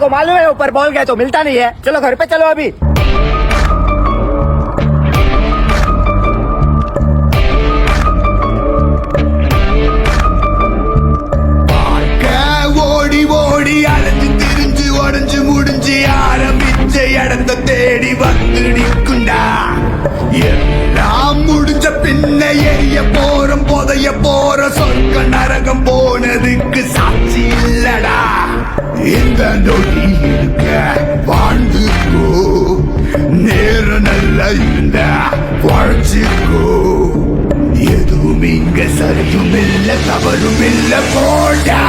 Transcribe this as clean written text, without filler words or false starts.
तो मालूम है ऊपर बॉल गया तो मिलता नहीं है। चलो घर पे चलो अभी। ஓடி ஓடி அலைஞ்சு திரிஞ்சு உடஞ்சு முடிஞ்சு ஆரம்பிச்ச இடத்த தேடி வந்து நிற்குண்டா. எல்லாம் முடிஞ்ச பின்ன எரிய போறோம் புதைய போற சொர்க்க நரகம் போனதுக்கு சாட்சி இல்லடா. இந்த நொடி இருக்க வாழ்ந்துக்கோ, நேரம் நல்லா இருந்தா வாழ்ச்சிக்கோ. எதுவும் இங்க சரியும் இல்ல தவறும் இல்ல போடா.